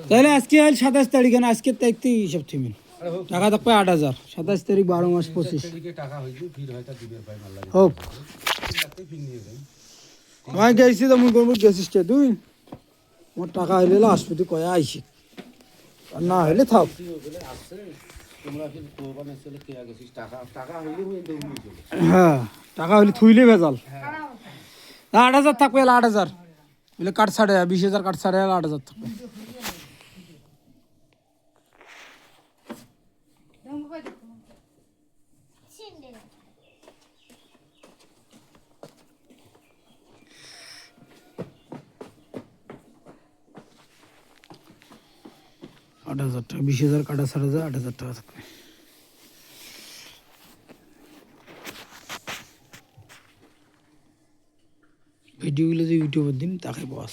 তাহলে আজকে 27 তারিখ না, আজকে তারিখ হিসাব থিমিন টাকা থাকবে 8,000। 27 তারিখ 12 মাস 25 হোক। আমি গেছি তো মুই করবো, গেছিস তুই মোর টাকা হইলে আসবে, তুই কয়া আইসি না হলে থাক। হ্যাঁ টাকা হইলে থুইলে ভেজাল। 8,000 থাকবে, 8,000 বলে কাঠ ছাড়ে 20,000 কাঠ ছাড়ে 8,000 থাকবে। আট হাজার টাকা, 20,000 কাটা ছাড়া যায় 8,000 টাকা থাকবে। ভিডিওগুলো যে ইউটিউবের দিন তাকে পাওয়া